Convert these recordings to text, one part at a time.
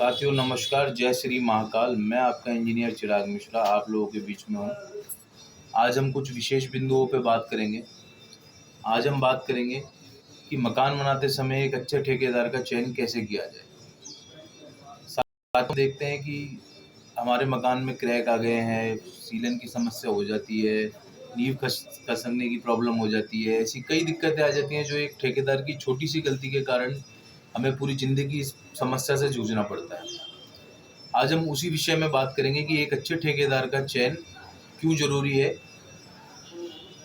साथियों नमस्कार, जय श्री महाकाल। मैं आपका इंजीनियर चिराग मिश्रा आप लोगों के बीच में हूँ। आज हम कुछ विशेष बिंदुओं पर बात करेंगे। आज हम बात करेंगे कि मकान बनाते समय एक अच्छे ठेकेदार का चयन कैसे किया जाए। साथ में देखते हैं कि हमारे मकान में क्रैक आ गए हैं, सीलन की समस्या हो जाती है, नींव खसकने की प्रॉब्लम हो जाती है। ऐसी कई दिक्कतें आ जाती हैं जो एक ठेकेदार की छोटी सी गलती के कारण हमें पूरी ज़िंदगी इस समस्या से जूझना पड़ता है। आज हम उसी विषय में बात करेंगे कि एक अच्छे ठेकेदार का चयन क्यों ज़रूरी है।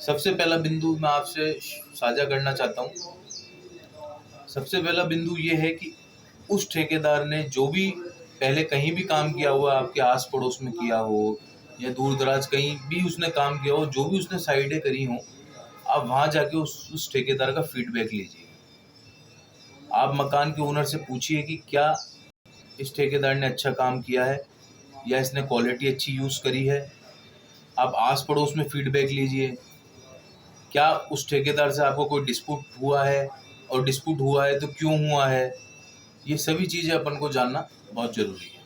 सबसे पहला बिंदु मैं आपसे साझा करना चाहता हूँ। सबसे पहला बिंदु ये है कि उस ठेकेदार ने जो भी पहले कहीं भी काम किया हुआ, आपके आस पड़ोस में किया हो या दूर दराज कहीं भी उसने काम किया हो, जो भी उसने साइडें करी हों, आप वहाँ जाके उस ठेकेदार का फीडबैक लीजिए। आप मकान के ओनर से पूछिए कि क्या इस ठेकेदार ने अच्छा काम किया है या इसने क्वालिटी अच्छी यूज़ करी है। आप आस पड़ोस में फीडबैक लीजिए, क्या उस ठेकेदार से आपको कोई डिस्प्यूट हुआ है, और डिस्प्यूट हुआ है तो क्यों हुआ है। ये सभी चीज़ें अपन को जानना बहुत ज़रूरी है।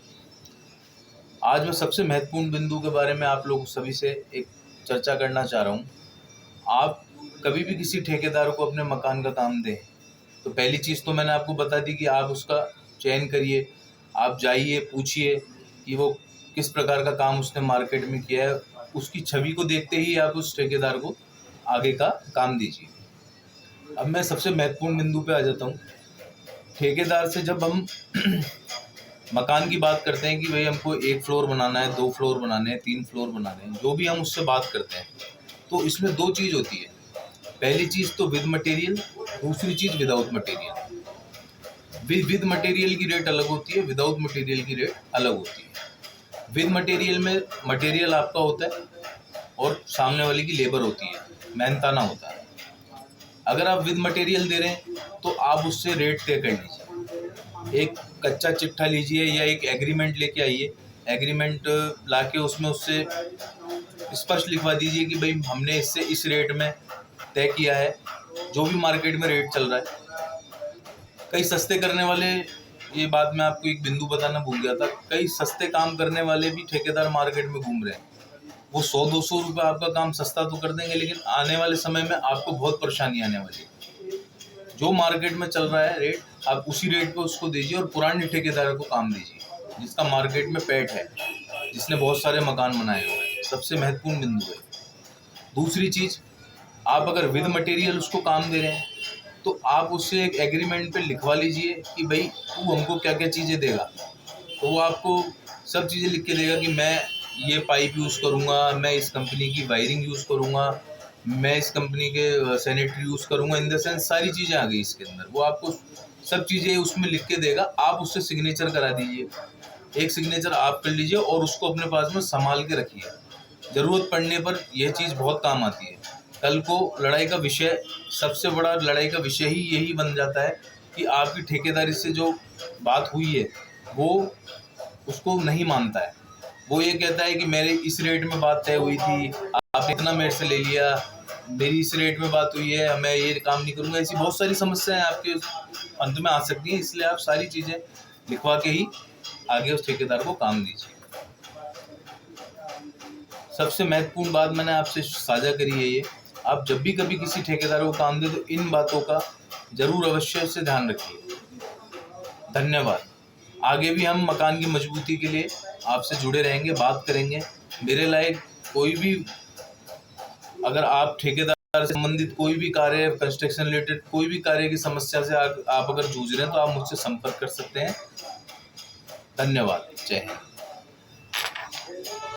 आज मैं सबसे महत्वपूर्ण बिंदु के बारे में आप लोग सभी से एक चर्चा करना चाह रहा हूँ। आप कभी भी किसी ठेकेदार को अपने मकान का काम दें तो पहली चीज़ तो मैंने आपको बता दी कि आप उसका चयन करिए। आप जाइए, पूछिए कि वो किस प्रकार का काम उसने मार्केट में किया है। उसकी छवि को देखते ही आप उस ठेकेदार को आगे का काम दीजिए। अब मैं सबसे महत्वपूर्ण बिंदु पे आ जाता हूँ। ठेकेदार से जब हम मकान की बात करते हैं कि भाई हमको 1 फ्लोर बनाना है, 2 फ्लोर बनाने हैं, 3 फ्लोर बनाने हैं, जो भी हम उससे बात करते हैं, तो इसमें 2 चीज़ होती है। पहली चीज़ तो विद मटेरियल, दूसरी चीज़ विदाउट मटेरियल। विद मटेरियल की रेट अलग होती है, विदाउट मटेरियल की रेट अलग होती है। विद मटेरियल में मटेरियल आपका होता है और सामने वाले की लेबर होती है, मेहनताना होता है। अगर आप विद मटेरियल दे रहे हैं तो आप उससे रेट तय कर लीजिए। एक कच्चा चिट्ठा लीजिए या एक एग्रीमेंट लेके आइए। एग्रीमेंट लाके उसमें उससे स्पष्ट लिखवा दीजिए कि भाई हमने इससे इस रेट में तय किया है, जो भी मार्केट में रेट चल रहा है। कई सस्ते करने वाले, ये बात मैं आपको एक बिंदु बताना भूल गया था, कई सस्ते काम करने वाले भी ठेकेदार मार्केट में घूम रहे हैं। वो 100-200 रुपये आपका काम सस्ता तो कर देंगे, लेकिन आने वाले समय में आपको बहुत परेशानी आने वाली है। जो मार्केट में चल रहा है रेट, आप उसी रेट पे उसको दीजिए और पुराने ठेकेदार को काम दीजिए जिसका मार्केट में पेट है, जिसने बहुत सारे मकान बनाए हुए हैं। सबसे महत्वपूर्ण बिंदु है। दूसरी चीज़, आप अगर विद मटेरियल उसको काम दे रहे हैं तो आप उससे एक एग्रीमेंट पे लिखवा लीजिए कि भाई तू हमको क्या क्या चीज़ें देगा। तो वो आपको सब चीज़ें लिख के देगा कि मैं ये पाइप यूज़ करूँगा, मैं इस कंपनी की वायरिंग यूज़ करूँगा, मैं इस कंपनी के सैनिटरी यूज़ करूँगा। इन द सेंस सारी चीज़ें आ गई इसके अंदर। वो आपको सब चीज़ें उसमें लिख के देगा, आप उससे सिग्नेचर करा दीजिए। एक सिग्नेचर आप कर लीजिए और उसको अपने पास में संभाल के रखिए। ज़रूरत पड़ने पर यह चीज़ बहुत काम आती है। कल को लड़ाई का विषय, सबसे बड़ा लड़ाई का विषय ही यही बन जाता है कि आपकी ठेकेदारी से जो बात हुई है वो उसको नहीं मानता है। वो ये कहता है कि मेरे इस रेट में बात तय हुई थी, आपने इतना मेरे से ले लिया, मेरी इस रेट में बात हुई है, मैं ये काम नहीं करूँगा। ऐसी बहुत सारी समस्याएं आपके अंत में आ सकती हैं। इसलिए आप सारी चीज़ें लिखवा के ही आगे उस ठेकेदार को काम दीजिए। सबसे महत्वपूर्ण बात मैंने आपसे साझा करी है ये, आप जब भी कभी किसी ठेकेदार को काम दे तो इन बातों का जरूर अवश्य से ध्यान रखिए। धन्यवाद। आगे भी हम मकान की मजबूती के लिए आपसे जुड़े रहेंगे, बात करेंगे। मेरे लायक कोई भी, अगर आप ठेकेदार से संबंधित कोई भी कार्य, कंस्ट्रक्शन रिलेटेड कोई भी कार्य की समस्या से आप अगर जूझ रहे हैं तो आप मुझसे संपर्क कर सकते हैं। धन्यवाद। जय हिंद।